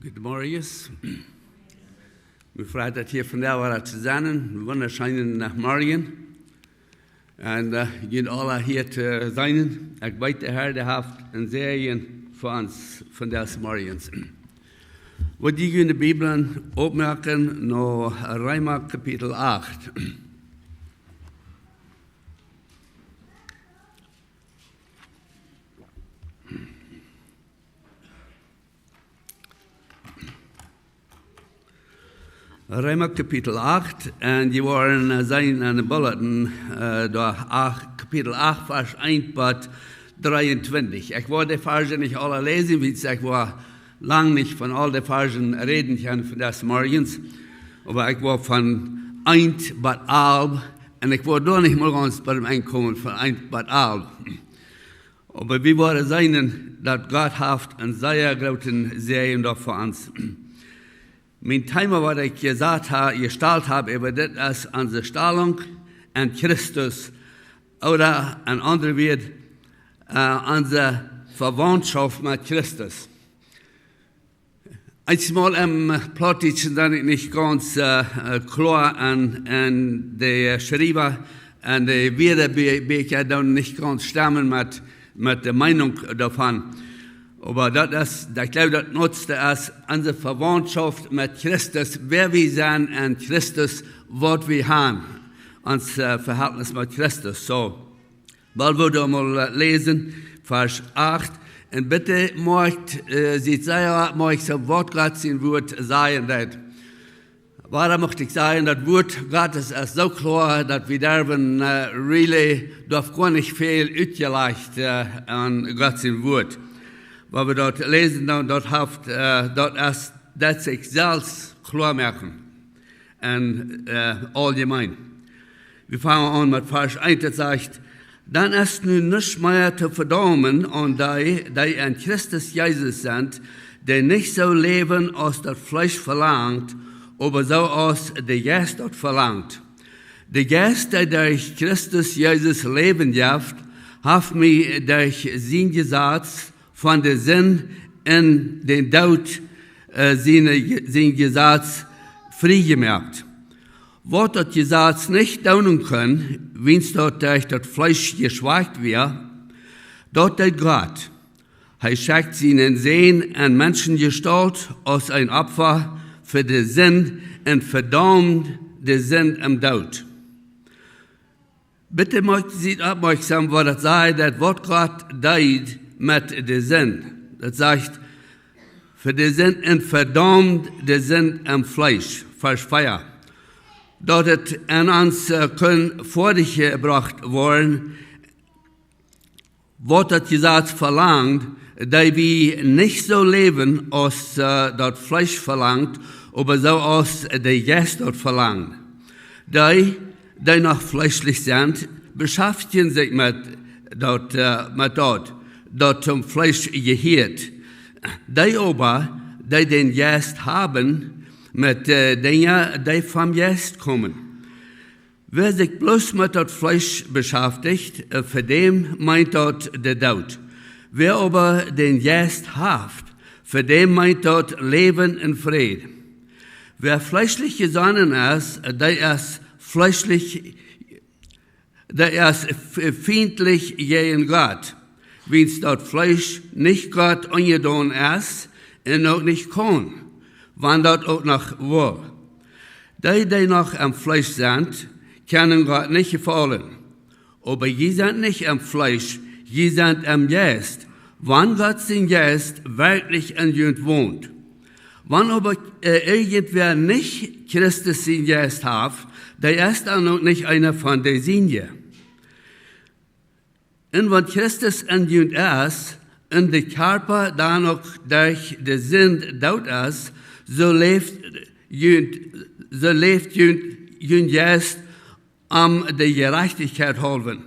Guten Morgen. Wir freuen uns hier von der Welt zu sein. Wunderschönen Morgen. Und gehen alle hier zu sein. Ich weiß, der Herr der hat ein Serien für uns von des Morgens. Wir die in der Bibel aufmerken, noch Römer Kapitel 8. Römer Kapitel 8, und die waren sein an den Bulletin, Kapitel 8, Vers 1 bis 23. Ich wollte die Verse nicht alle lesen, weil ich war lang nicht von all den Versen reden kann von des Morgens, aber ich war von 1 bis 11, und ich war doch nicht mal ganz bei dem Einkommen von 1 bis 11. Aber wir wollen sein, dass Gott hat einen sehr großen Segen da für uns. Mein Thema, was ich gestellt habe, über das ist unsere Stellung an Christus oder ein anderer Wort, unsere Verwandtschaft mit Christus. Einmal im Plattdeutschen dann ich nicht ganz klar an die Schreiber, an die Wörter dann nicht ganz stimmen mit der Meinung davon. Aber ich glaube, das nutzte es unsere Verwandtschaft mit Christus, wer wir sind an Christus, was wir haben, unser Verhältnis mit Christus. So, bald würde ich mal lesen, Vers 8. Und bitte Sie sagen, mag ich so Wort Gottes in Wort sagen, warum möchte ich sagen, das Wort Gottes ist so klar, dass wir darüber really, darf gar nicht viel utgeleicht an Gottes Wort. Weil wir dort lesen, dort sich selbst klar machen. Und allgemein. Wir fangen an mit Vers 1, das sagt, dann ist nun nicht mehr zu verdammen an die in Christus Jesus sind, die nicht so leben, als das Fleisch verlangt, aber so als der Geist dort verlangt. Der Geist, der durch Christus Jesus leben darf, hat mich durch sein Gesetz von der Sinn in den Tod sein Gesetz freigemacht. Was das Gesetz nicht tun kann, wenn es dort durch das Fleisch geschwächt wird, dort tut Gott. Er schickt seinen Sohn in Menschengestalt als ein Opfer für den Sinn und verdammt den Sinn im Tod. Bitte macht Sie aufmerksam, was das sagt, das Wort Gott tut mit dem Sinn. Das sagt, für den Sinn und verdammt den Sinn im Fleisch, Vers 4. Dort es an uns können vorgebracht worden, was das Gesetz verlangt, da wir nicht so leben, als das Fleisch verlangt, aber so als der Geist dort verlangt. Die noch fleischlich sind, beschäftigen sich mit dort. Dort zum Fleisch gehört. Die aber, die den Geist haben, mit Dingen, die vom Geist kommen. Wer sich bloß mit dem Fleisch beschäftigt, für den meint dort der Tod. Wer aber den Geist hat, für den meint dort Leben und Frieden. Wer fleischlich gesonnen ist, der ist fleischlich, der ist feindlich gegen Gott. Wenn es dort Fleisch nicht Gott angetan ist und auch nicht kann, wann dort auch noch will. Die noch am Fleisch sind, können Gott nicht gefallen. Aber die sind nicht am Fleisch, die sind am Geist, wann Gott sein Geist wirklich in ihnen wohnt. Wann aber irgendwer nicht Christus sein Geist hat, der ist dann auch nicht einer von der Sinne. Und wenn Christus in ihnen ist, und der Körper dann noch durch den Sinn dort ist, so lebt ihnen Geist der Gerechtigkeit halben.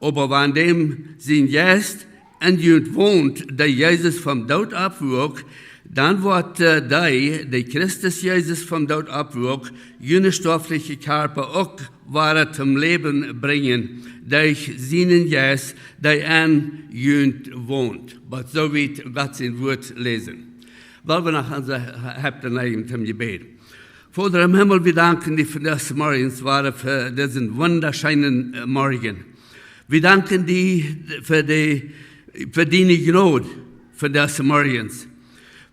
Aber wenn dem sein Geist in ihnen wohnt, der Jesus vom Tod abwog, dann wird der Christus Jesus vom Tod abwog, jene stoffliche Körper auch weiter zum Leben bringen, durch seinen Geist, der an ihnen wohnt. Aber so wird Gott sein Wort lesen. weil wir nach unserer Häupter neigen zum Gebet. Vater im Himmel, wir danken dir für das Morgens, für diesen wunderschönen Morgen. Wir danken dir für deine Gnade, für das Morgens.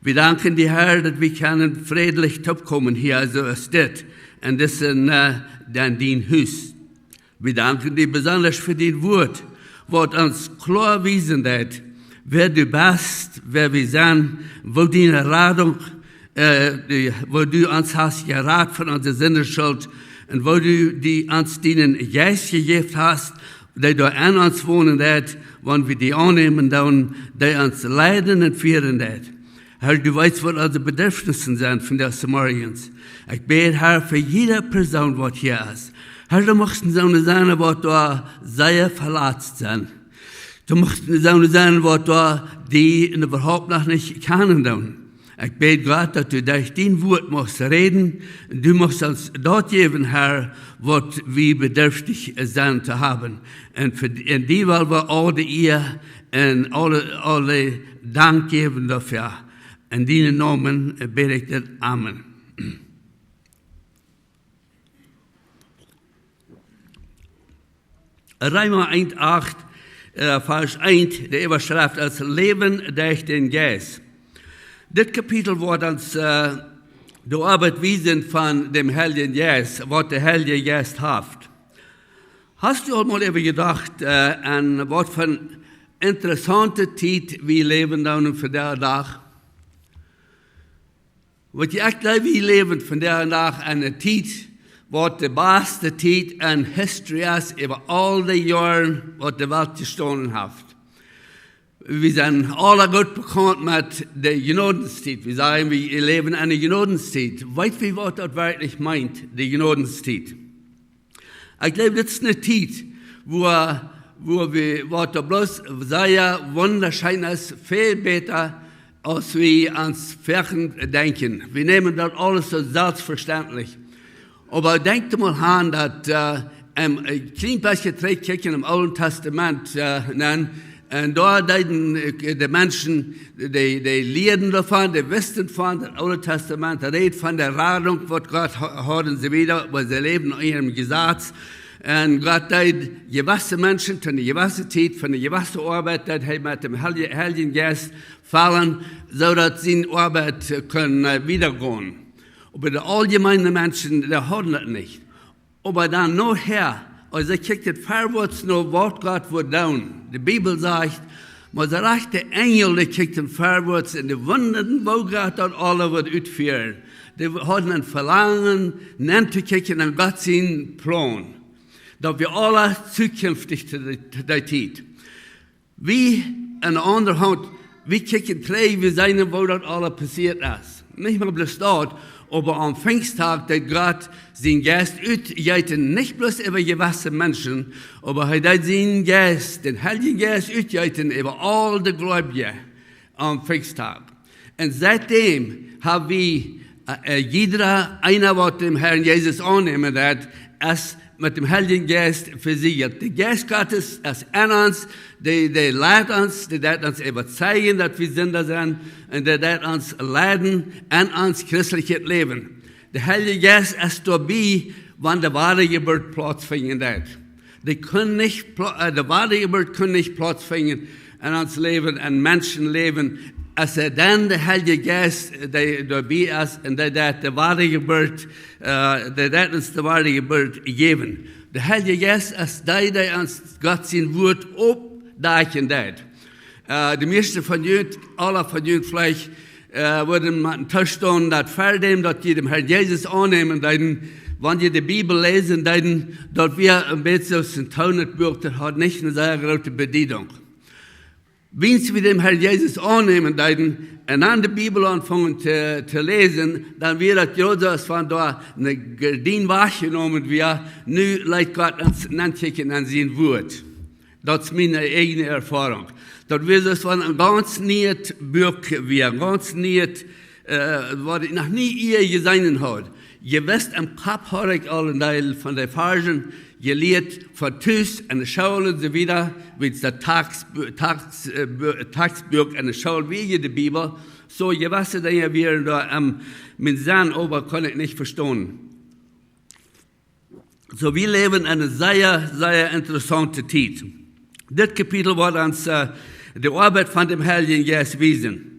Wir danken dir, Herr, dass wir können friedlich kommen hier, also es steht, und das ist dein Haus. Wir danken dir besonders für dein Wort, was uns klar wiesen hat, wer du bist, wer wir sind, wo deine Radung, wo du uns hast geraten von unserer Sinneschuld und wo du uns deinen Geist gegeben hast, der du an uns wohnen hat, wenn wir die annehmen, dann, der uns leiden und führen hat. Herr, du weißt, was unsere Bedürfnisse sind von des Morgens. Ich bete, Herr, für jede Person, die hier ist. Herr, du möchtest so eine sein, die da sehr verletzt sind. Du möchtest so eine sein, die überhaupt noch nicht kennen. Ich bete Gott, dass du durch dein Wort musst reden. Du musst uns dort geben, Herr, was wir bedürftig sind zu haben. Und in die wollen wir alle ihr und alle Dank geben dafür. In deinen Namen bete ich dir. Amen. Römer 1,8, Vers 1, der Überschrift als Leben durch den Geist. Das Kapitel wird uns die Arbeit wiesen von dem Heiligen Geist, was der Heilige Geist hat. Hast du mal über gedacht, an was für eine interessante Zeit wir leben dann für den Tag? Was ich glaube, wir leben von der Tag eine Zeit, was die beste Zeit in History ist, über all die Jahre, was die Welt gestanden hat. Wir sind alle gut bekannt mit der Genodenszeit. Wir sagen, wir leben eine Genodenszeit. Weißt du, was das wirklich meint, die Genodenszeit? Ich glaube, das ist eine Zeit, wo wir, was da bloß sehr wunderschön ist, viel besser, als wir ans Fern denken. Wir nehmen das alles so selbstverständlich. Aber denkt mal an, dass ein klein bisschen zurückkicken im Alten Testament, und da die Menschen, die lehren davon, die wissen von, das Alte Testament redet von der Radung, was Gott haben sie wieder, weil sie leben in ihrem Gesetz. Und Gott hat gewisse Menschen von der gewissen Zeit, von der gewissen Arbeit, dass er mit dem Heiligen Geist fallen, so dass sie in Arbeit können wiedergehen. Aber die allgemeinen Menschen, die haben das nicht. Aber dann nachher, also ich kriege das vorwärts noch, was Gott wird tun. Die Bibel sagt, man sagt, der Engel, der kriegt den vorwärts in die Wunden, wo Gott das alle wird ausführen. Die haben ein Verlangen, nennt zu kriegen an Gott seinen Plan. Dass wir alle zukünftig zu der Zeit. Wie an der anderen Hand, wir kriegen drei, wir sehen, wo das alles passiert ist. Nicht mal bloß dort, aber am Pfingsttag, der Gott seinen Geist ausgießen, nicht bloß über gewisse Menschen, aber er hat seinen Geist, den Heiligen Geist ausgießen über all die Gläubigen am Pfingsttag. Und seitdem haben wir jeder einer, was dem Herrn Jesus annehmen hat, es mit dem Heiligen Geist versiegelt. Der Geist Gottes ist an uns, der leitet uns, der wird uns überzeugen, dass wir Sünder sind, und der wird uns leiten an uns christliches Leben. Der Heilige Geist ist dabei, wenn der wahre Geburt Platz finden wird. Der wahre Geburt kann nicht Platz finden in uns Leben, in Menschenleben, als dann der Heilige Geist, der dabei ist, und der die wahre Geburt, der uns die wahre Geburt geben. Der Heilige Geist ist der uns Gott sein Wort aufdeichen wird. Die meisten von uns, alle von uns vielleicht, würden mit einem Tisch stehen, dass vor dem, dass die dem Herrn Jesus annehmen, wenn die Bibel lesen, dass wir ein bisschen aus dem Taunetbuch, das hat nicht eine sehr große Bedienung. Wenn wir dem Herrn Jesus annehmen, und an die Bibel anfangen zu lesen, dann wird das ja so, als wenn da eine Gardine wahrgenommen wird, nu leitet Gott uns nachkicken an sein Wort. Das ist meine eigene Erfahrung. Das wird so, als wenn ein ganz neues Buch wird, ganz neues, was ich noch nie ihr gesehen habe. Je wisst, am Kopf habe ich alle Teil von den Versen, gelehrt von Tüß an der Schule und so wieder, wie es der Tagsbuch an der Schule, wie die Bibel. So, gewisse Dinge wären da mit Sinn, aber kann ich nicht verstehen. So, wir leben in einer sehr, sehr interessanten Zeit. Das Kapitel wird uns die Arbeit von dem Heiligen Geist wiesen.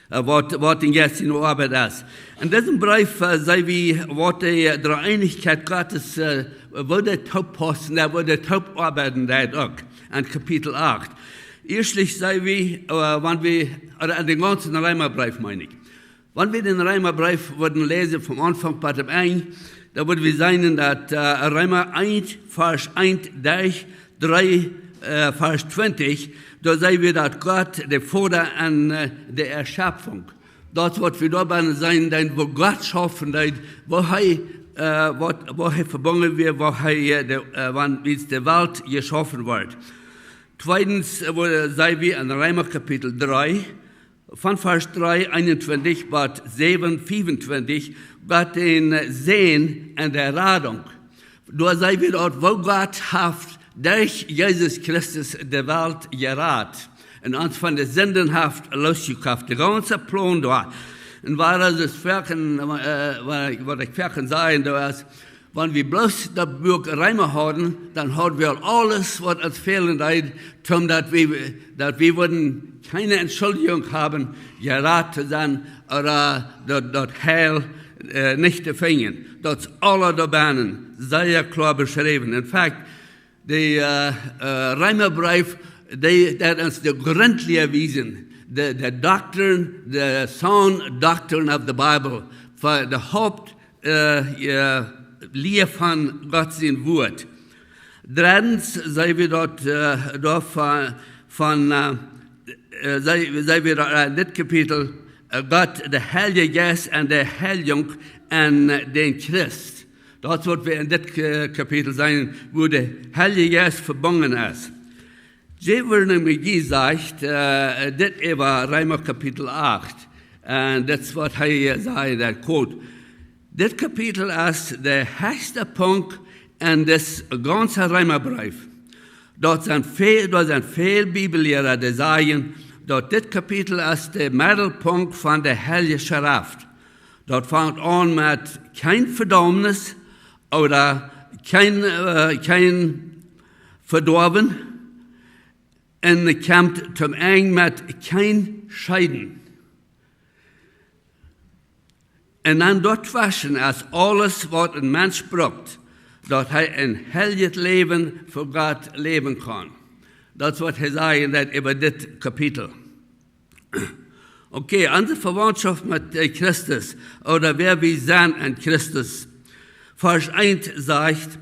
Was den Geist in der Arbeit ist. In diesem Brief sehen wir, was die Dreieinigkeit Gottes, wo der Hauptposten, wo der Hauptarbeiten auch, in Kapitel 8. Erstlich sehen wir, wenn wir, oder den ganzen Römerbrief meine ich. Wenn wir den Römerbrief würden lesen vom Anfang bis zum Ende, da würden wir sehen, dass Römer 1, Vers 1, 3, Vers 20, da sehen wir, dass Gott der Vater an der Erschöpfung, das wird wir dabei sein, wo Gott schaffen, wo er verbunden wird, wann die Welt geschaffen wird. Zweitens sehen wir in Römer Kapitel 3, von Vers 3, 21 bis 7, 25, Gott den Sehen an der Radung. Da sehen wir dort, wo Gott hat durch Jesus Christus der Welt gerat und uns von der Sündenhaft losgekauft. Der ganze Plan da. Und war das Ferken, was ich Ferken sagen, da ist, wenn wir bloß das Buch Römer haben, dann haben wir alles, was uns fehlen, dass wir würden keine Entschuldigung haben, gerat zu sein oder das Heil nicht zu finden. Das ist alle da Bahnen sehr klar beschrieben. In fact, der Römerbrief, der uns die Grundlehre wiesen, der Doctrine, the sound doctrine of the Bible, für die Hauptlehre von Gottes Wort. Drittens sehen wir dort sehen wir dort das Kapitel, Gott, der Heilige Geist und der Heiligung an den Christ. Das wird wir in das Kapitel sein, wo der Heilige Geist verbunden ist. Sie wird nämlich gesagt, das über Römer Kapitel 8. Und das wird hier sagen, der Code. Das Kapitel ist der höchste Punkt in das ganze Römerbrief. Dort sind viele Bibellehrer, die sagen, dass das Kapitel ist der Mittelpunkt von der Heiligen Schrift. Dort fängt an mit kein Verdammnis oder kein Verdorben und kommt zum Ende mit kein Scheiden. Und dann dort waschen ist alles, was ein Mensch braucht, dass er ein heiliges Leben für Gott leben kann. Das wird er sagen über das Kapitel. Okay, unsere Verwandtschaft mit Christus oder wer wir sind in Christus. Vers 1 sagt,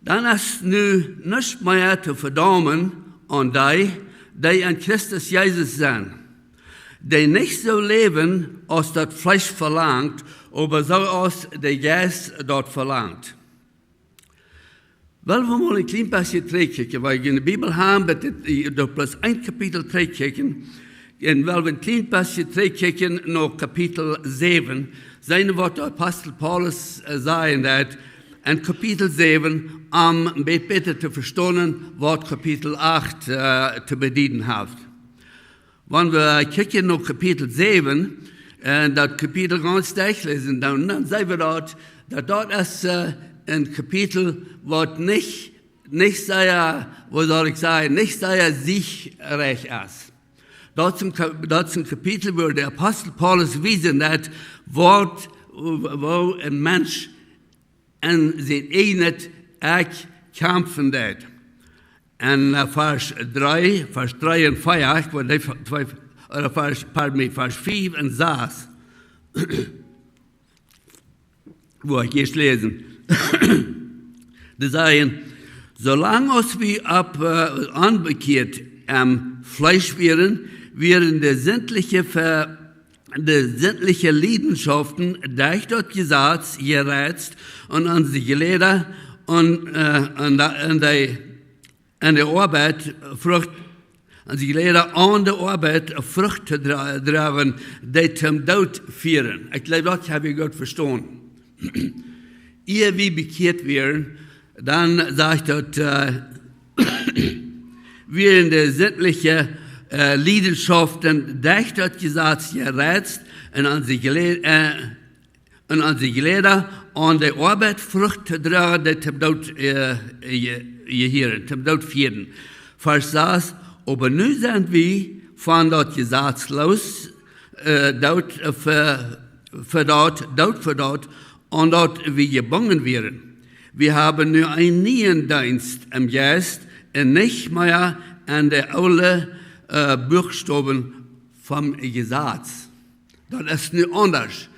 dann ist nun nicht mehr zu verdammen an die an Christus Jesus sind, die nicht so leben, als das Fleisch verlangt, aber so als der Geist dort verlangt. Wollen wir mal ein klein bisschen zurückkicken, weil wir in der Bibel haben, da bloß ein Kapitel zurückkicken, und weil wir ein klein bisschen zurückkicken nach Kapitel 7, seine Worte Apostel Paulus sagen, dass in Kapitel 7 besser zu verstehen, was Kapitel 8 zu bedienen hat. Wenn wir kicken nach Kapitel 7, das Kapitel ganz durchlesen, dann sehen wir dort, dass dort ist ein Kapitel, was nicht sehr, wo soll ich sagen, nicht sehr siegreich ist. Dort zum Kapitel, wo der Apostel Paulus wiesen hat, wo ein Mensch an sein eigenes kämpfen wird. Und Vers 3 und 4, oder Vers 4 und 6, wo ich jetzt lesen. Die sagen, solange wir anbekehrt am Fleisch wären die sämtliche Leidenschaften durch das Gesetz gereizt und an die Geleder und an der Arbeit Frucht, an die Geleder an der Arbeit Frucht zu tragen, die zum Tod führen. Ich glaube, das habe ich gut verstanden. Ehe wir bekehrt werden, dann sagt dort, wir in der sämtlichen Leidenschaften, durch das Gesetz gerätst, und an sich Leder an der Arbeit Frucht zu tragen, die zum Tod gehören, zum Tod führen. Vers 6, aber nun sind wir von das Gesetz los, dort für dort, und dort wir gebunden werden. Wir haben nur einen neuen Dienst im Geist und nicht mehr an der alten Buchstaben vom Gesetz. Das ist nicht anders.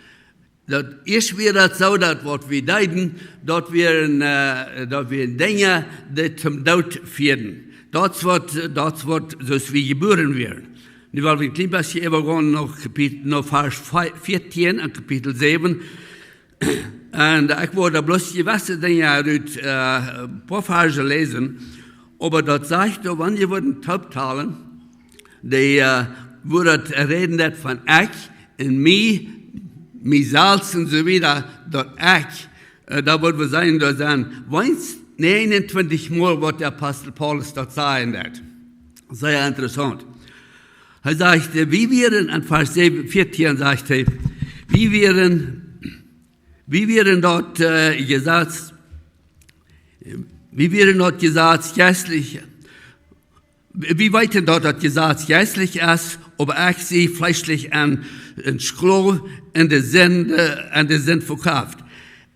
Das ist wieder so, dass was wir deuten, dort wir Dinge, die zum Tod führen. Das wird so wie geboren werden. Nu wollen wir ein klein bisschen übergehen nach Vers 14 in Kapitel 7. Und ich wollte bloß gewisse Dinge aus ein paar Verse lesen. Aber dort sagt er, wenn ihr einen Taubtalen, die würde reden von ich, in mir, Salz und so wieder, dort da würde wir sagen, da sind 29 Mal, was der Apostel Paulus dort sagen wird. Sehr interessant. Er sagt, wie wären, an Vers 14 sagt er, wie wären dort Gesetz geistlich, wie weit denn dort das Gesetz geistlich ist, aber ich sie fleischlich an Sklav an den Sinn verkauft.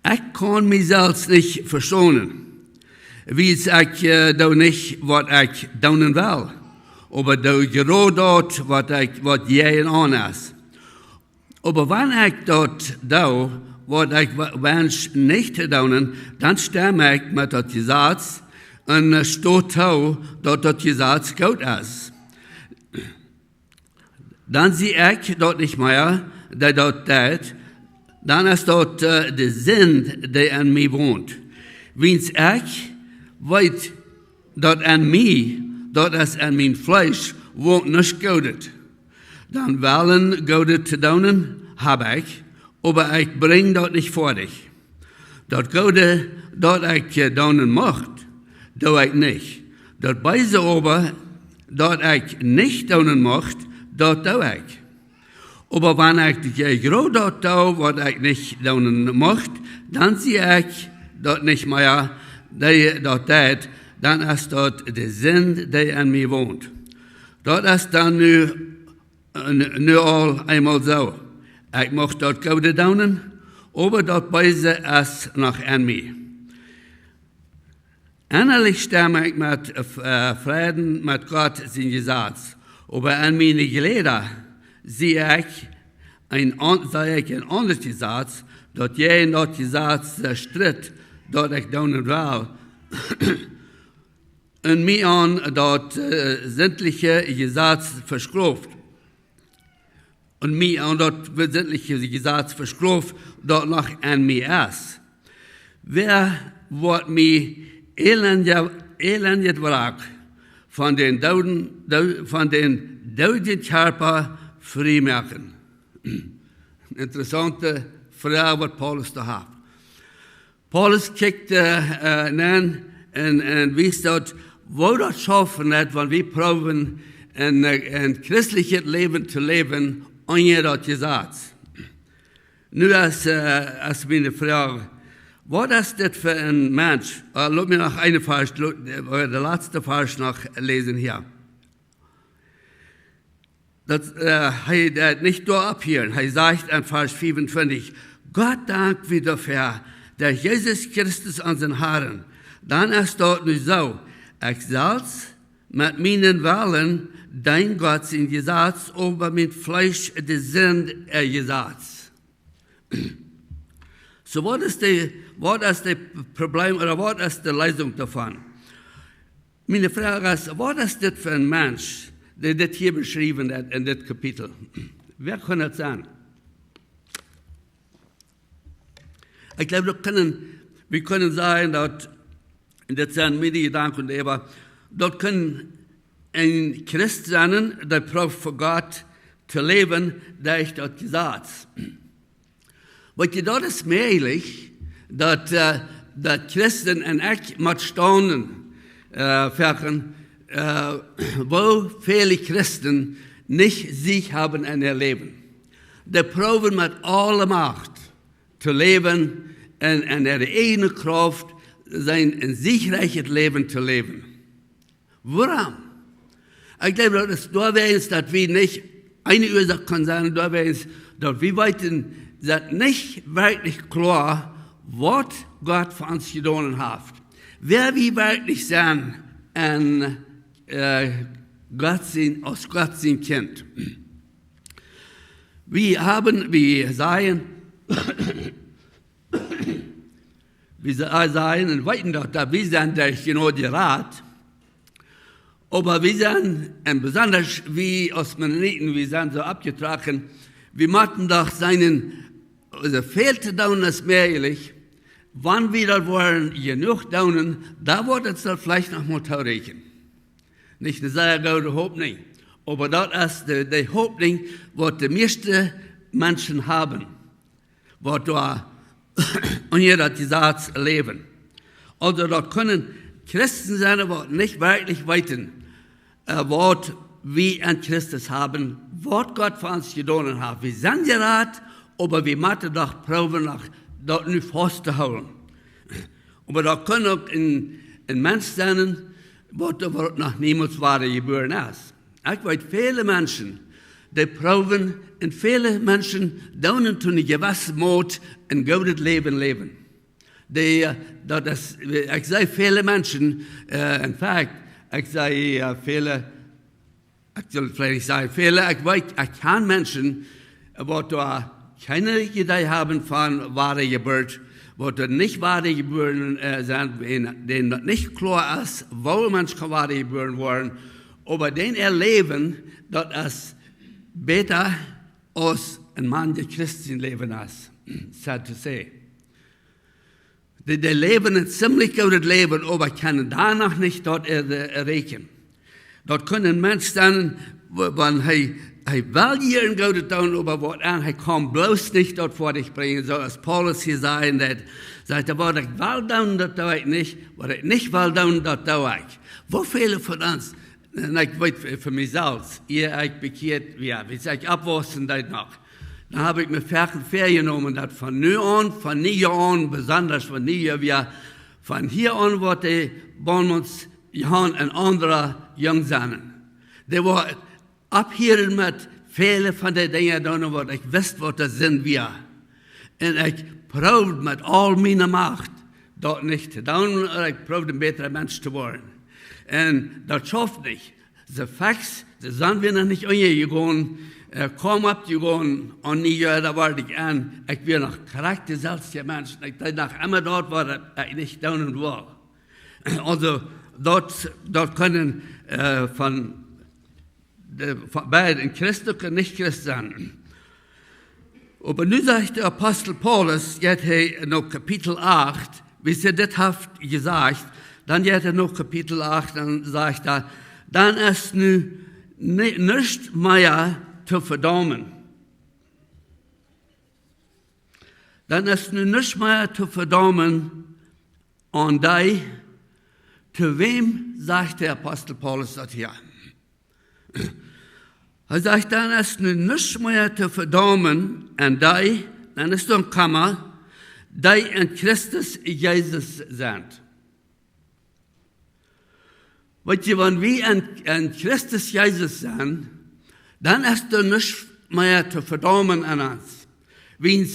Ich kann mich selbst nicht verschonen, wie ich da nicht, was ich tun will, aber da gerade dort, was jeden an ist. Aber wenn ich dort da, was ich wünsche nicht zu tun, dann stimme ich mit dem Gesetz und steht da, dass das Gesetz gut ist. Dann sehe ich dort nicht mehr, der dort tät, dann ist dort der Sinn, der an mir wohnt. Wenn ich weiß, dass an mir, dort ist an mein Fleisch, wohnt nicht Gott. Dann wollen Gott zu tun, habe ich, aber ich bringe dort nicht vor dich. Dort Gott, dort ich tun macht, do ich nicht. Dort beise aber, dort ich nicht tun macht, dort do ich. Aber wenn ich gerade dort tue, was ich nicht tun macht, dann sehe ich dort nicht mehr, der dort tät, dann ist dort der Sinn, der an mir wohnt. Dort ist dann nur all einmal so. Ich möchte dort Gute tun, aber dort beise ist noch an mir. Innerlich stimme ich mit Frieden mit Gott sein Gesetz, aber an meine Glieder sehe ich ein anderes Gesetz, dort jeden dort Gesetz stritt, dort ich tun will, und mir an dort sämtliche Gesetz versklavt. Und mir an dort sämtliche Gesetz versklavt, dort noch an mir ist. Wer wird mir elendet wrak von den Dauden Körper freimachen? Interessante Frage, was Paulus da hat. Paulus kijkt nach und wisst dort, wo das schaffen hat, wenn wir proben, ein christliches Leben zu leben, ohne das Gesetz. Nun ist meine Frage, was ist das für ein Mensch? Lass mich noch eine Vers, der letzte Vers noch lesen hier. Nicht nur abhören, er sagt in Vers 25, Gott dank wir dafür, der Jesus Christus an den Haaren. Dann ist dort nicht so, ich selbst mit meinen Wahlen, dein Gott sein Gesetz, aber mit Fleisch der Sinn Gesetz. So, was ist das Problem oder was ist die Lösung davon? Meine Frage ist, was ist das für ein Mensch, der das hier beschrieben hat in das Kapitel? Wer kann das sein? Ich glaube, wir können sagen, dass, das sind meine Gedanken, aber dort können ein Christ sein, der braucht für Gott zu leben, durch das Gesetz. Weil das ist möglich, dass Christen en ik moet staunen verken, wo viele Christen nicht Sieg haben in ihr Leben. Die proben mit aller Macht zu leben en ihre eigene Kraft, ein siegreiches Leben zu leben. Warum? Ich glaube, dass da wäre es, dass wir nicht, eine Ursache kann sein, da wäre es, dass wir weiten, dass nicht wirklich klar, was Gott für uns getan hat. Wer wir wirklich sein, aus Gott sein Kind. Wir sagen, und weiten doch, dass wir sind durch genau die Rat, aber wir sind, und besonders wie aus Mennoniten, wir sind so abgetragen, wir machten doch also fehlte daunen es mehrjährlich, wann wir da wollen, genug daunen, da wird es dann vielleicht noch mal taurechen. Nicht eine sehr gute Hoffnung, aber das ist die Hoffnung, was die meisten Menschen haben, was da und jeder die Satz leben. Also dort können Christen sein, aber nicht wirklich weiten, was wir an Christus haben, was Gott für uns getan hat. Wir sind gerat, aber wir müssen doch proben, dort nicht festzuhalten. Aber da können auch ein Mensch sein, was noch niemals wahre geboren ist. Ich weiß, viele Menschen, die proben, und viele Menschen dauern zu einem gewissen Mut ein gutes Leben leben. Ich sage viele Menschen, in fact, ich sage viele, ich soll vielleicht nicht sagen viele, ich weiß, ich kann Menschen, die da keine Idee haben von wahre Geburt, die nicht wahre Geburten sind, denen nicht klar ist, wo Menschen wahre geboren worden, aber denen erleben, dass es besser als ein Mann, der Christen leben ist. Sad to say. Die leben ein ziemlich gutes Leben, aber können danach nicht dort erreichen. Dort können Menschen sein, wenn er will hier ein gutes tun, aber was an, er kann bloß nicht dort vor dich bringen, so als Paulus hier sagen, sagt er, was ich will tun, das tue ich nicht, was ich nicht will tun, das tue ich. Wo viele von uns, und ich weiß für mich selbst, ich bekehrt, wie ich abwasser das noch. Dann habe ich mir Ferien genommen, das von nu an, von nie an, besonders von nie, von hier an, was die bei uns Johann ein anderer Jung sind. Die war abhören mit vielen von den Dingen, was ich wusste, was das sind wir. Und ich probierte mit all meiner Macht, dort nicht zu tun, ich probierte ein besserer Mensch zu werden. Und das schafft nicht. Die Facts, die sind wir noch nicht angegangen, kaum abgegangen, und nie, da war ich an, ich bin noch Charakter selbst der Mensch, ich nach immer dort war, ich nicht tun will. Also, dort können von beiden Christen und Nicht-Christen sein. Aber nun sagt der Apostel Paulus, jetzt noch Kapitel 8, wie sie das hat gesagt, dann jetzt noch Kapitel 8, dann sagt er, dann ist nun nicht mehr zu verdammen. Dann ist nun nicht mehr zu verdammen und die, zu wem sagt der Apostel Paulus das hier? Er sagt, dann ist nun nicht mehr zu verdammen an die, dann ist dann Kammer, die in Christus Jesus sind. Weißt du, wenn wir in Christus Jesus sind, dann ist dann nicht mehr zu verdammen an uns. Wenn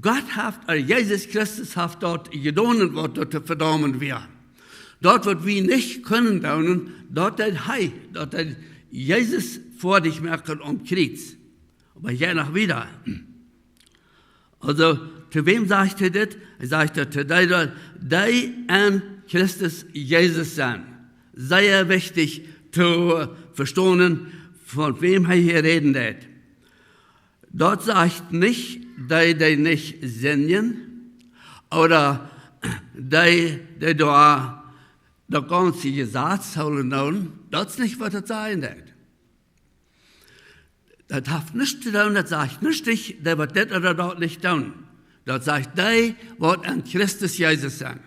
Gott hat, oder Jesus Christus hat dort getan, was dort zu verdammen wir. Dort, wo wir nicht können, dort hat Jesus vor dich merken und Kreuz. Aber ja noch wieder. Also, zu wem sagt er das? Er sagt zu denen, die an Christus Jesus sind. Sehr wichtig zu verstehen, von wem er hier reden wird. Dort sagt nicht, die nicht singen, oder die da der ganze Gesetz holen, das ist nicht, was das sein wird. Das hat nichts zu tun, das sagt nicht, der wird das oder dort nicht tun. Das sagt die, was an Christus Jesus sind.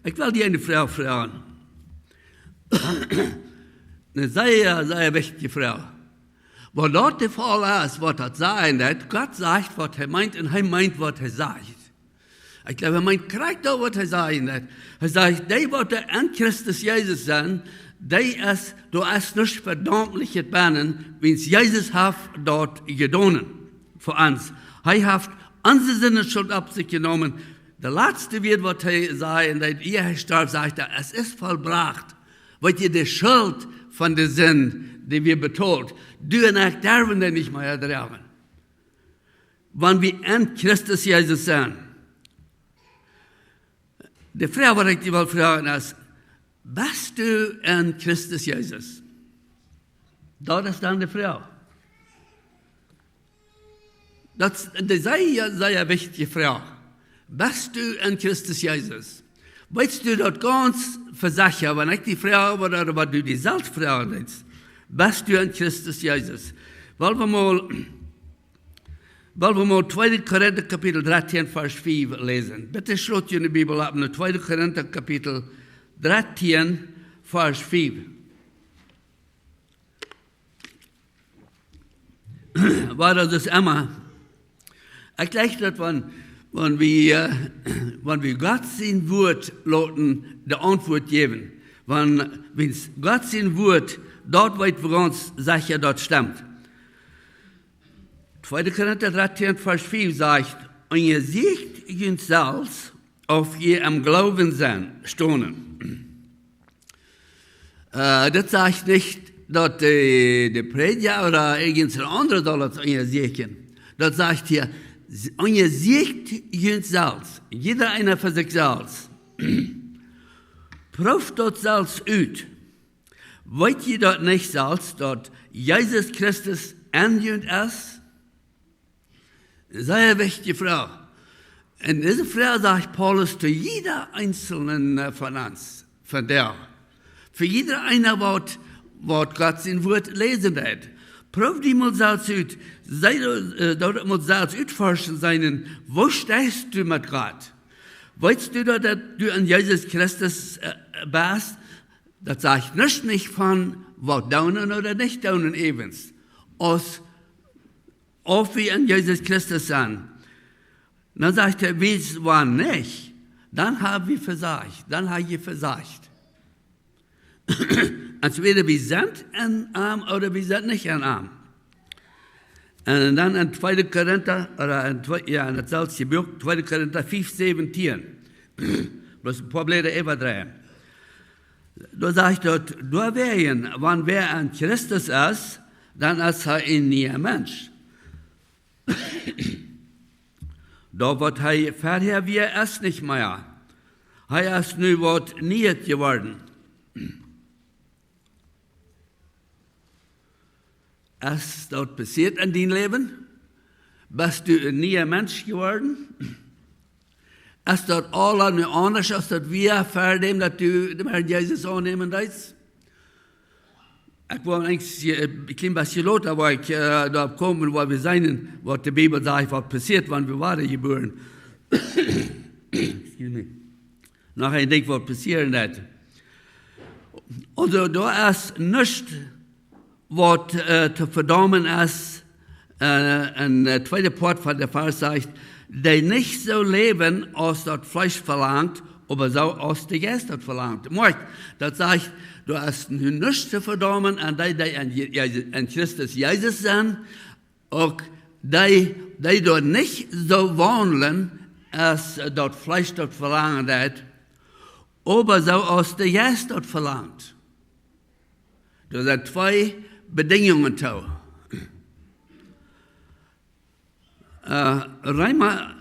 Ich will dir eine Frau fragen. Eine sehr, sehr wichtige Frau. Wo dort der Fall ist, was das sein hat, Gott sagt, was er meint, und er meint, was er sagt. Ich glaube, er meint korrekt auch, was er sagen hat. Er sagt, die, die an Christus Jesus sind, du hast nicht verdammliches Bannen, wenn es Jesus hat dort getan für uns. Er hat unsere Sinnesschuld auf sich genommen. Der letzte wird, was er sagt, und er starb, sagt er, es ist vollbracht. Weil ihr die Schuld von der Sinn, die wir betont, du und ich dürfen den nicht mehr ertragen. Wenn wir an Christus Jesus sind. Die Frage, die ich dir fragen, ist, bist du an Christus Jesus? Das ist dann die Frage. Das ist eine sehr, sehr wichtige Frage. Bist du an Christus Jesus? Weißt du das ganz versichert, wenn ich die Frage oder was du dir selbst fragen willst? Bist du an Christus Jesus? Wollen wir mal 2. Korinther Kapitel 13, Vers 5 lesen. Bitte schlot ihr in die Bibel ab, 2. Korinther Kapitel 13, Vers 5. Weil das ist immer, ich denke, dass wenn wir Gott sein Wort lassen, die Antwort geben, wenn Gott sein Wort dort weit für uns sicher dort stimmt. 2. Korinther 13, Vers 5 sagt, und ihr seht uns selbst, auf ihr am Glauben stohnen. Das sagt nicht, dass der Prediger oder irgendein anderer soll das an ihr sehen. Das sagt hier, und ihr seht uns selbst, jeder einer für sich selbst. Prüft dort selbst aus. Wollt ihr dort nicht selbst, dass Jesus Christus an uns ist? Sehr wichtige Frage. Und diese Frage sagt Paulus zu jeder einzelnen von uns, von der. Für jeder einer, was Gott sein Wort lesen hat. Prüf die mal selbst aus. Dort muss selbst ausforschen sein, wo stehst du mit Gott? Weißt du, dass du an Jesus Christus bist? Das sagt nicht von, was daunen oder nicht daunen evens. Ob wir an Jesus Christus sind. Dann sagt er, wie es war nicht, dann haben wir versagt. Dann haben wir versagt. Entweder wir sind ein Arm oder wir sind nicht ein Arm. Und dann in 2. Korinther, in das selbe Buch, 2. Korinther 5, 17. Bloß ein paar Blätter überdrehen. Da sagt er, du wären, wenn wer an Christus ist, dann ist er ein neuer Mensch. Da wird er vorher wie er ist nicht mehr. Er ist nu was nicht geworden. Ist das passiert in deinem Leben? Bist du ein neuer Mensch geworden? Ist das alles anders, als das wir vor dem, dass du den Herrn Jesus annehmen willst? Ich war eigentlich ein klein bisschen lauter, wo ich da gekommen, wo wir sein, was die Bibel sagt, was passiert, wenn wir waren geboren. Nachher denke ich, was passieren wird. Also da ist nichts, was zu verdammen ist. Ein zweiter Part von der Vers sagt, die nicht so leben, als das Fleisch verlangt, aber so als der Geist das verlangt. Das sagt, du hast nichts zu verdammen an die an Christus Jesus sind, auch die dort nicht so wandeln, als das Fleisch dort verlangt hat, aber so als der Geist dort verlangt. Das sind zwei Bedingungen. Reimer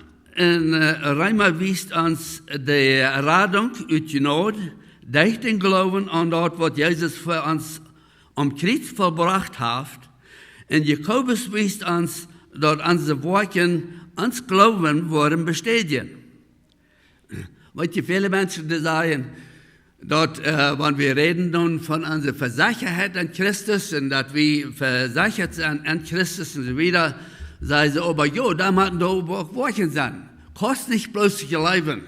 wies uns die Radung uit Gnade, durch den Glauben an das, was Jesus für uns am Kreuz vollbracht hat. Und Jakobus wies uns, dass unsere Worte ans Glauben wurden bestätigen. Weil viele Menschen die sagen, dass, wenn wir reden nun von unserer Versicherheit an Christus und dass wir versichert sind an Christus und so weiter, sagen sie, aber jo, da müssen doch auch Worte sein. Kostet nicht bloß ihr Leben.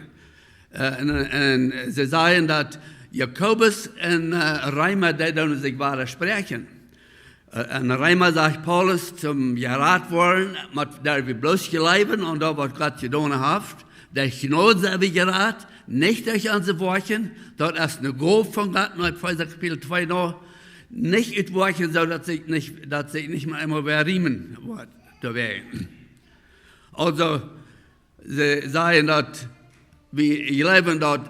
Und sie sagen, dass Jakobus und Reimer, die dann sich widersprechen. Und Reimer sagt Paulus zum Gerat worden, der wir bloß geleben und da was Gott getan hat. Der Gnade sei wie Gerat, nicht durch unsere Worte, dort ist eine Gabe von Gott, nur Epheser Kapitel 2 noch, nicht mit Worten, so dass sich nicht mal immer riemen wird. Also, sie sagen, dass wir leben dort,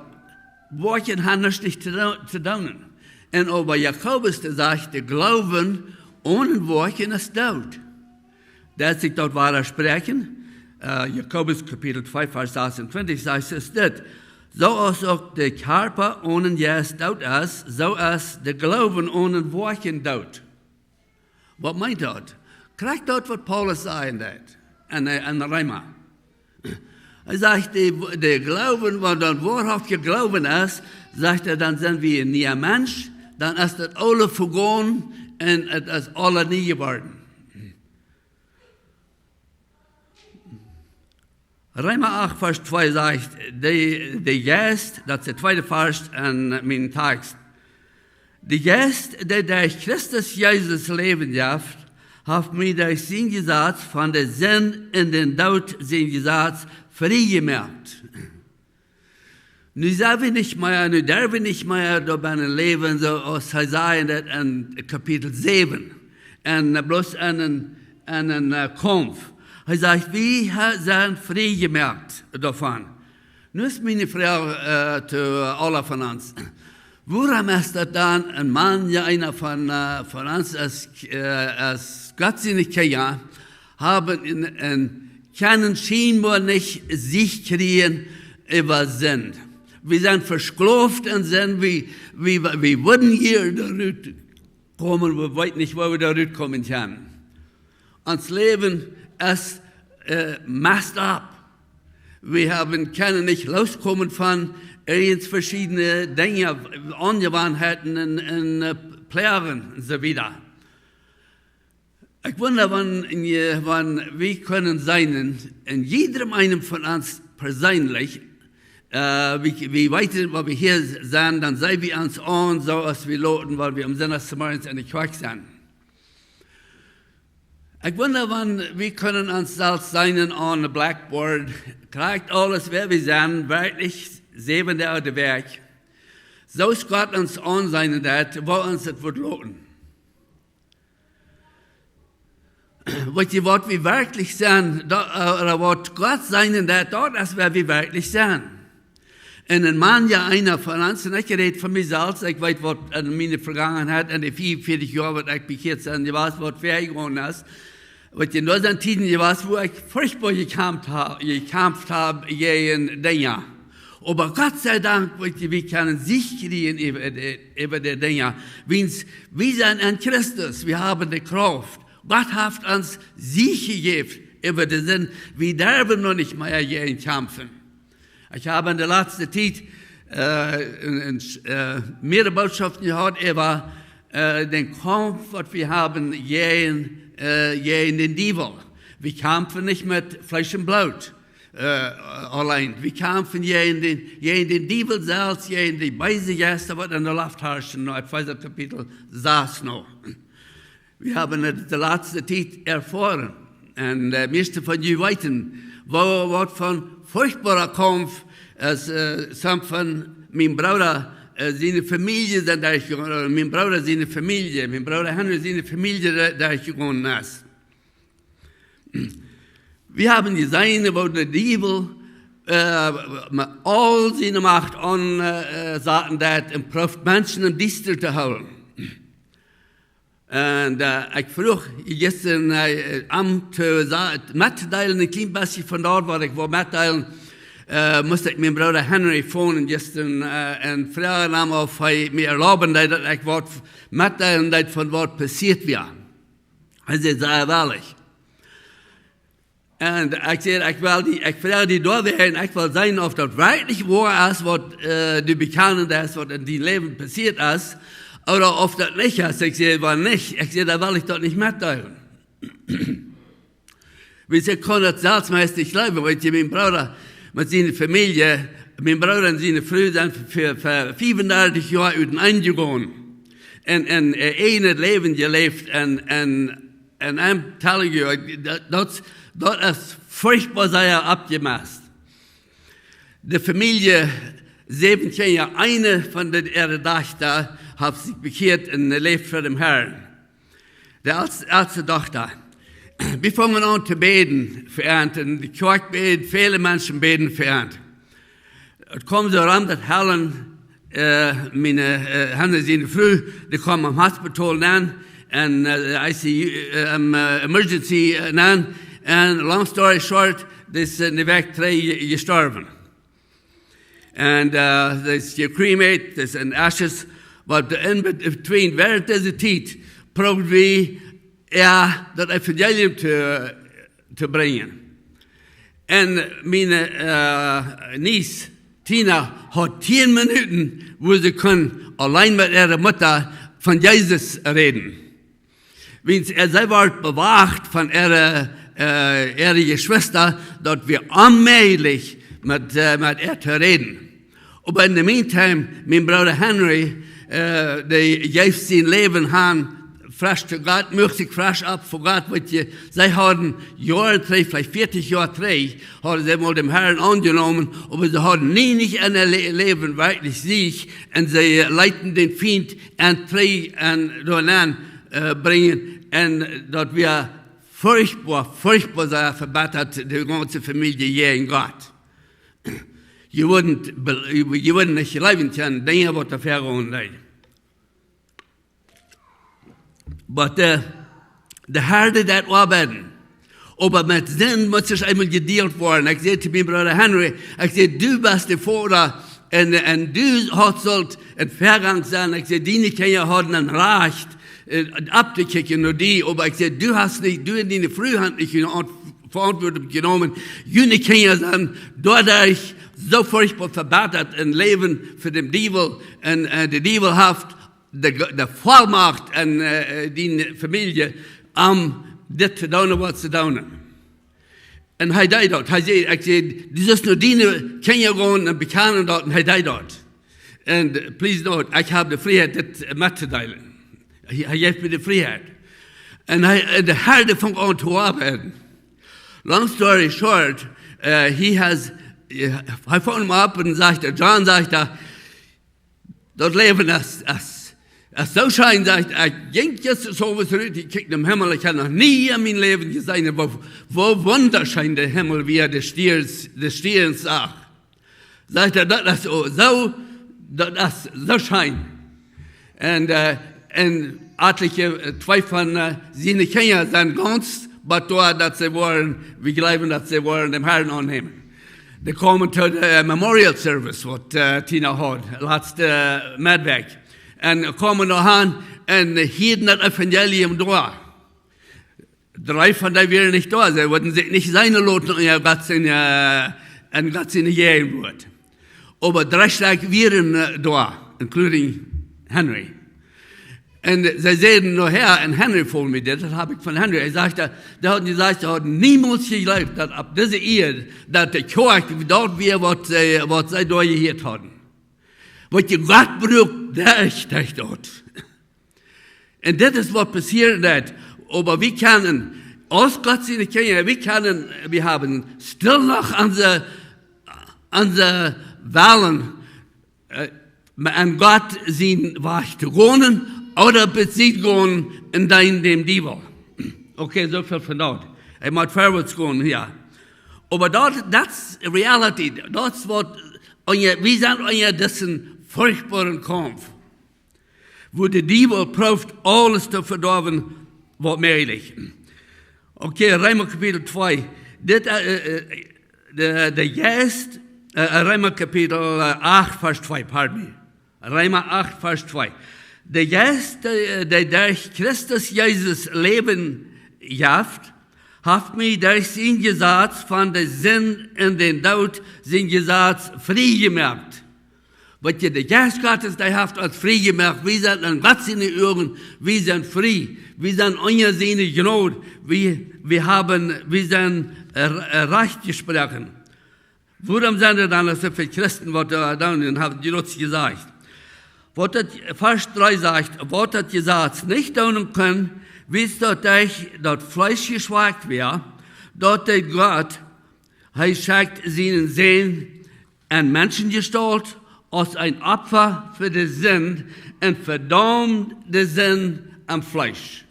Worten haben nicht zu tun. Und aber Jakobus, der sagt, der Glauben ohne Worten ist tot. Der sich dort widersprechen. Jakobus Kapitel 2, Vers 26 sagt es das. So als auch der Körper ohne Geist tot ist, so ist der Glauben ohne Worten tot. Was meint das? Kriegt dort, was Paulus sagt, an Reimer. Er sagt, der Glauben, wenn dann wahrhaft Glauben ist, sagt er, dann sind wir nie ein Mensch, dann ist das alle vergangen und es ist alle nie geworden. Römer 8, Vers 2 sagt, der Geist, das ist der zweite Vers an meinem Text. Der Geist, der durch Christus Jesus leben darf, hat mir durch sein Gesetz von der Sinn in den Tod sein Gesetz freigemacht. Nu darf ich nicht mehr dabei leben, so aus Jesaja in Kapitel 7, und bloß einen Kampf. Er sagt, wir sind freigemacht davon. Nu ist meine Frage zu allen von uns. Warum ist das dann ein Mann, ja einer von uns, als Gott sie nicht kennen, können scheinbar nicht sich kriegen über Sinn. Wir sind versklavt und sind, wir würden hier darüber kommen, wir wissen nicht, wo wir darüber kommen können. Unser Leben ist messed up. Wir können nicht loskommen von verschiedene Dinge, Angewohnheiten und Plären und so weiter. Ich wundere, wann wir können sein, in jedem einen von uns persönlich, wie weit wo wir hier sind, dann sei wir uns an, so als wir loten, weil wir am Sonntagsmorgens in der Kirche sind. Ich wundere, wann wir können uns selbst sein an der Blackboard, kriegt alles, wer wir sind, wirklich 7 Tage Werk. So ist Gott uns an sein, wo uns das wird loten. Was wir wirklich sind, oder was Gott sein, dort ist, wer wir wirklich sind. Und ein Mann, ja einer von uns, und ich rede von mir selbst, ich weiß, was in meiner Vergangenheit, in den 44 Jahren, was ich bekehrt bin, ich weiß, was fähig geworden ist, was in unseren Tiden, ich weiß, wo ich furchtbar gekämpft habe gegen Dinge. Aber Gott sei Dank, wir können sich kriegen über die Dinge. Wir sind in Christus, wir haben die Kraft. Gott hat uns Sieg gegeben über den Sinn, wir dürfen noch nicht mehr gegen kämpfen. Ich habe in der letzten Zeit mehrere Botschaften gehört über den Kampf, was wir haben gegen den Teufel. Wir kämpfen nicht mit Fleisch und Blut allein. Wir kämpfen gegen den Teufel selbst, gegen die böse Geister, was in der Luft herrschen, in Epheser Kapitel 6 noch. Wir haben in der letzten Zeit erfahren, und die meisten von euch wissen, was von furchtbarer Kampf, als von meinem Bruder, seine Familie sind durchgegangen, mein Bruder seine Familie, mein Bruder Henry seine Familie durchgegangen ist. Wir haben gesehen, wo der Teufel mit all seiner Macht ansaten, um Menschen in Distel zu holen. Und ich frage gestern mitteilen, ein klein bisschen von dort, wo ich war mitteilen, musste ich meinen Bruder Henry phone gestern und fragen, ob er mir erlauben, dass ich mitteilen, von was passiert wäre. Er sagt, sei ehrlich. Und ich sage, ich frage die da werden, ich will sein, ob das wirklich wahr ist, was du bekennen ist, was in deinem Leben passiert ist, oder ob das nicht ist. Ich sage, war nicht. Ich sage, da will ich doch nicht mitteilen. Wir sagen, kann das selbst meist nicht leben, weil mein Bruder, mit seiner Familie, mein Bruder und seine Frau sind für 35 Jahre eingegangen. Und ein Leben gelebt. Und I'm telling you, das ist furchtbar sehr abgemacht. Die Familie, 17 Jahre, eine von den Töchter hat sich bekehrt und lebt für den Herrn. Die erste Tochter. Wir fangen an zu beten für Ernten. Die Kirche betet, viele Menschen beten für Ernten. Es kommt so ran, dass Helen, seine Frau, die kommen am Hospital an, und ICU, Emergency an, und long story short, das ist in der Weg 3 gestorben. Und das ist cremated, das sind Ashes, but in between, während dieser Zeit, probieren wir, das Evangelium zu bringen. Und meine Niece, Tina, hat 10 Minuten, wo sie kann allein mit ihrer Mutter von Jesus reden. Sie war bewacht von ihrer Geschwister, dass wir allmählich mit ihr zu reden. Aber in der Meantime, mein Bruder Henry, der jetzt sein Leben haben, frisch zu Gott, möchte sich frisch ab vor Gott, sie haben Jahre 3, vielleicht 40 Jahre 3, haben sie mal dem Herrn angenommen, aber sie haben nicht in ihr Leben wirklich Sieg, und sie leiten den Feind an 3 an bringen, und dass wir furchtbar sehr verbessert, die ganze Familie hier in Gott. You wouldn't nicht leben können, Dinge, was da vergehen leid. Aber der Herr, das arbeiten. Aber mit Sinn muss es einmal gedealt worden. Ich sehe zu meinem Bruder Henry, ich sehe, du bist der Vater, und du hast ein Vergang sein. Ich sehe, die Kinder haben ein Recht, abzukicken, nur die. Aber ich sehe, du in deine Frühhand nicht Verantwortung genommen. Jene Kinder sind dadurch so furchtbar verbessert im Leben für den Teufel, und der Teufel hat der Vollmacht an die Familie, das zu tun, was zu tun. Und er died dort. Er sagt, das ist nur die Kinder gehen und bekennen dort, und er died dort. Und please note, ich habe die Freiheit, das mitzuteilen. Er gibt mir die Freiheit. Und der Herr fängt an zu arbeiten. Long story short, er fängt ihn ab und sagt, John sagt, das Leben ist so schein, sagt er, ging jetzt so was zurück, ich kicke im Himmel, ich habe noch nie in meinem Leben gesehen, wo wunderschein der Himmel, wie er des Stierens sagt. Sagt er, das ist so schein. Und etliche, 2 von seinen Kindern sind ganz betreuert, dass sie wollen, wir glauben, dass sie wollen dem Herrn annehmen. Die kommen zu der Memorial Service, was Tina hat, letzte Mittwoch. Und kommen noch an und hielten das Evangelium da. 3 von denen wären nicht da, sie würden sich nicht seine Loten in Gott in gehen wird. Aber 3 Stück wären da, including Henry. Und sie sehen nachher, und Henry vor mir, das habe ich von Henry, er sagte, der hat gesagt, er hat niemals geglaubt, dass ab dieser Ehe, dass die Kirche dort wäre, was sie da gehört hatten. Was Gott braucht, der ist dort. Und das ist, was passiert hat. Aber wir können, aus Gott seine Kinder, wir haben still noch unsere Wahlen, an Gott sein Weg zu gehen, oder bezieht gehen in dem Teufel. Okay, so viel von dort. Ich muss vorwärts gehen hier. Aber das ist Reality. Das wird, wir sind in diesem furchtbaren Kampf, wo der Teufel prüft, alles zu verdorben, was möglich. Okay, Römer Kapitel 2. Der Geist, Römer Kapitel 8, Vers 2, pardon me. Römer 8, Vers 2. Der Geist, der durch Christus Jesus Leben jaft, hat mich durch sein Gesetz von der Sinn in den Tod sein Gesetz frei gemacht. Was der Geist Gottes, der hat uns frei gemacht. Wir sind an Gott seine Ohren, wir sind frei. Wir sind unter seine Gnade. Wir sind recht gesprochen. Warum sind dann so viele Christen, was da haben die Leute gesagt? Was hat Vers 3 sagt, was hat gesagt, nicht tun können, wie es dort Fleisch geschwagt wäre, dort Gott, er schickt seinen Sehen an Menschengestalt als ein Opfer für den Sinn und verdammt den Sinn am Fleisch.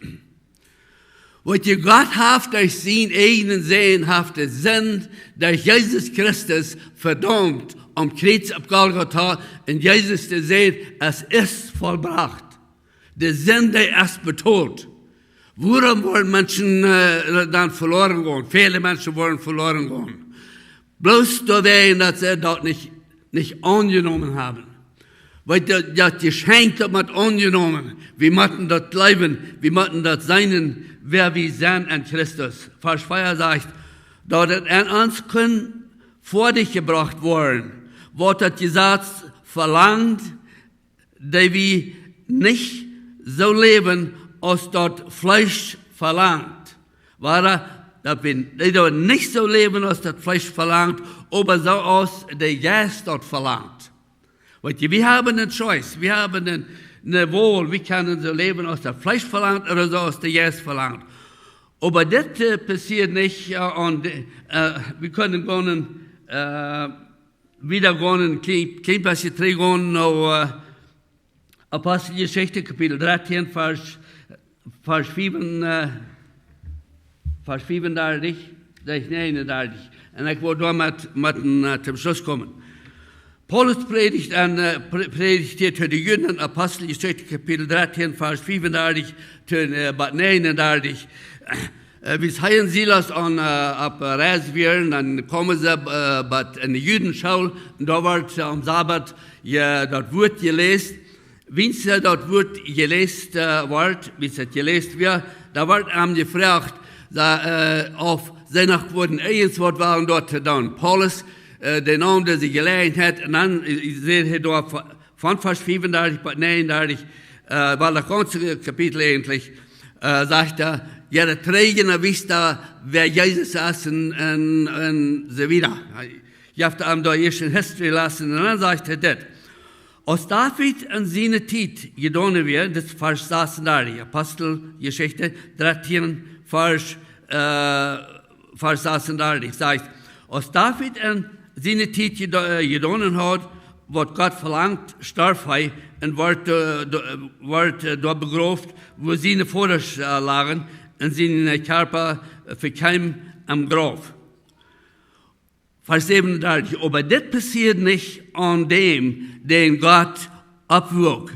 Was ihr Gott haft durch seinen eigenen Sehen, haft den Sinn durch Jesus Christus verdammt am Kreuz auf Golgatha und Jesus zu sehen, es ist vollbracht. Der Sinn, der ist betont. Warum wollen Menschen dann verloren gehen? Viele Menschen wollen verloren gehen. Bloß deswegen, dass sie das nicht angenommen haben. Weil das Geschenk hat man angenommen. Wir müssen das leben, wir müssen das sein, wer wir sind an Christus. Vers 4 sagt, dass es an uns können vor dich gebracht worden. Was das Gesetz verlangt, dass wir nicht so leben, als das Fleisch verlangt. Dass wir nicht so leben, als das Fleisch verlangt, aber so als der Geist dort verlangt. Wir haben eine Choice, wir haben eine Wahl, wir können so leben, als das Fleisch verlangt oder so als der Geist verlangt. Aber das passiert nicht und wir können wieder gehen, kein bisschen gehen, nach Apostelgeschichte, Kapitel 13, Vers 35, 39. Und ich will da zum Schluss kommen. Paulus predigt hier zu den Jüngern, Apostelgeschichte, Kapitel 13, Vers 35, 39. Wie heilen Silas ab Reis werden, dann kommen sie in die Jüdenschule, und da wird am Sabbat das Wort gelesen. Wenn es das Wort gelesen wird, wie es gelesen wird, da wird ihm gefragt, auf seine Wort waren dort dann. Paulus, der Name, der sie gelernt hat, und dann seht ihr dort von Vers 35 bis 39, weil das ganze Kapitel eigentlich, sagt er, ja, der Träger wisst wer Jesus ist und so wieder. Ich habe ihm da erst in History lassen, und dann sagt er das. Als David in seiner Zeit getan wird, das Vers 36, Apostelgeschichte 13, Vers 36, sagt, als David in seiner Zeit getan hat, was Gott verlangt, starb er und wird dort begraben, wo seine Väter lagen, und seine Körper verkam am Grab. Vers 37, aber das passiert nicht an dem, den Gott abwog.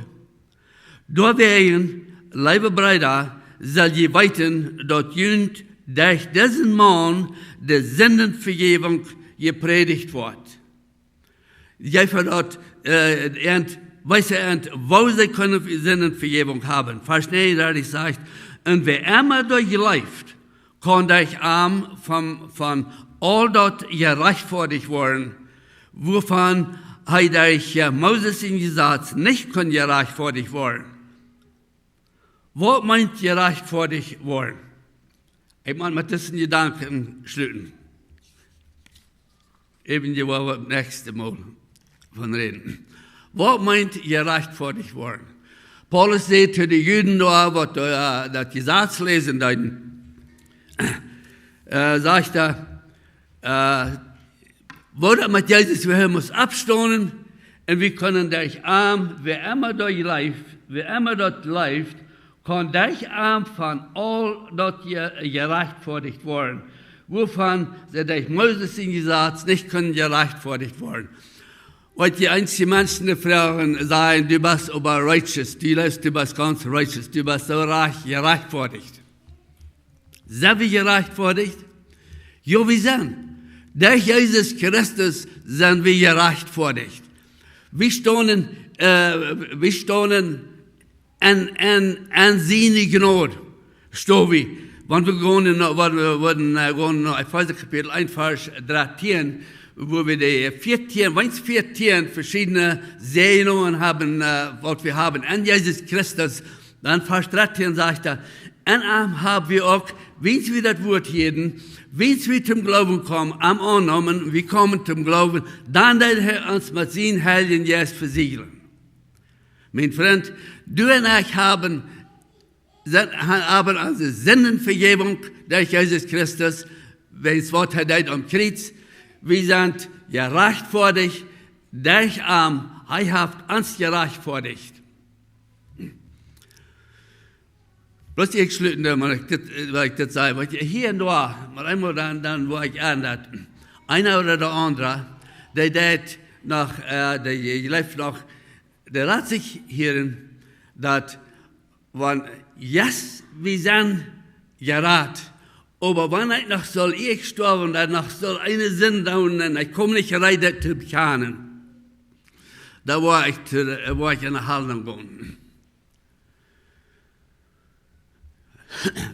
Deswegen, liebe Brüder, soll ihr weiten, dass jünd durch diesen Mann der Sündenvergebung gepredigt wird. Jeder dort, weiß wo sie können Sündenvergebung haben. Vers 39 sagt, und wer immer durchläuft, kann durch arm von all dort gerecht vor dich worden, wovon er durch Moses in Gesetz nicht kann gerecht vor dich worden. Was meint gerecht vor dich worden? Ich meine, mit diesen Gedanken schlüten. Eben die wollen wir das nächste Mal von reden. Was meint gerecht vor dich worden? Paulus sagt zu den Juden da, was das Gesetz lesen, sagt wurde mit Jesus, wir muss abstoßen und wir können durch Arm, wer immer dort läuft, kann durch Arm von all dort gerecht vor dich worden, wovon sie durch Moses in Gesetz nicht können gerecht vor dich worden. Und die einzigen Menschen, die fragen, sagen, du bist aber righteous, du bist ganz righteous, du bist so gerecht vor dich. Sind wir gerecht vor dich? Ja, wir sind. Durch Jesus Christus sind wir gerecht vor dich. Wir stehen an seine Gnade. Stehen wir. Wenn wir gehen, Epheser Kapitel 1, Vers 13, wo wir die 14 verschiedene Segnungen haben, was wir haben an Jesus Christus, Dann Vers 13 sagt er, en haben wir auch, wie wir das Wort jeden, wie wir zum Glauben kommen, am annehmen, wir kommen zum Glauben, dann der Herr uns mit seinem Heiligen Geist versiegeln. Mein Freund, du und ich haben also Sündenvergebung durch Jesus Christus, wenn das Wort hat am Kreuz. Wir sind gerecht vor dich, durch er hat uns gerecht vor dich. Bloß ich schlüten, weil ich das sage, weil hier und da, mal einmal dann wo ich ändert, einer oder der andere, der noch, der lebt noch, der hat sich hier, dass, wenn, yes, wir sind gerat, aber wenn ich noch soll ich sterben, dann noch soll eine Sinn dauern, und ich komme nicht rein, das zu bekennen. Da war ich in der Haltung gegangen.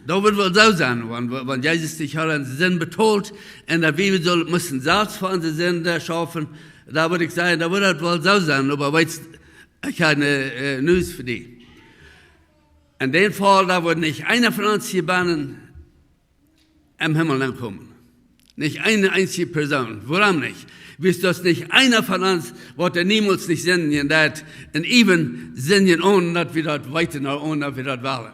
Da wird wohl so sein, wenn Jesus sich einen Sinn betont, in der Bibel müssen selbst für unsere Sinn schaffen, da würde ich sagen, da wird das wohl so sein, aber weißt, ich habe eine News für dich. In dem Fall, da wird nicht einer von uns hier bannen, am Himmel ankommen. Nicht eine einzige Person. Warum nicht? Wisst das nicht einer von uns, wird er niemals nicht singen, dass in ihm singen, ohne dass wir das weiter, ohne dass wir das wollen.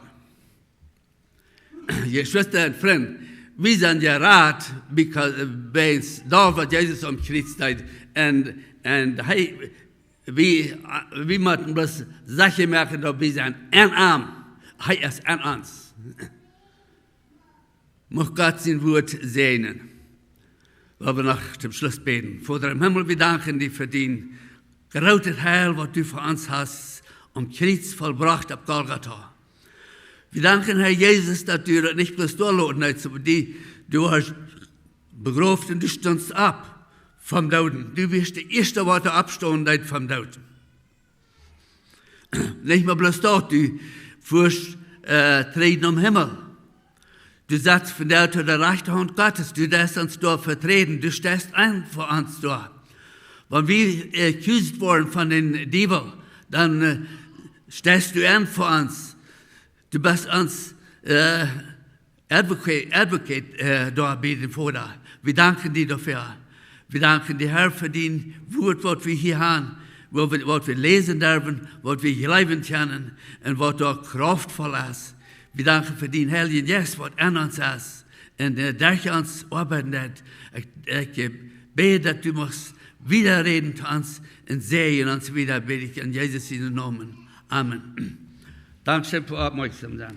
Ihr Schwester und Freund, wir sind ja rat, weil da was Jesus am Kreuz steht, und hey, wir müssen bloß Sachen merken, dass wir sind arm. Hey, ist an uns. Möge Gott sein Wort segnen. Weil wir noch zum Schluss beten. Vater im Himmel, wir danken dir für den großen Heil, was du für uns hast, am Kreuz vollbracht auf Golgatha. Wir danken, Herr Jesus, dass du das nicht bloß durchloten hast, aber du hast begraben und du standst ab vom Toten. Du wirst die erste Worte abstehen vom Toten. Nicht mehr bloß dort, du fürst treten am Himmel. Du sagst von der zu der rechten Hand Gottes, du darfst uns dort vertreten, du stehst ein für uns dort. Wenn wir accused worden von den Dieben, dann stehst du ein für uns. Du bist uns Advocate dort bei dem Vater. Wir danken dir dafür. Wir danken dir, Herr, für dein Wort, was wir hier haben, was wir lesen dürfen, was wir leben können und was dort kraftvoll ist. Wir danken für den Heiligen Geist, was an uns ist und durch uns arbeitet. Ich bete, dass du musst wieder reden zu uns und sehen uns wieder, bete ich in Jesus' Namen. Amen. Dankeschön für Aufmerksamkeit.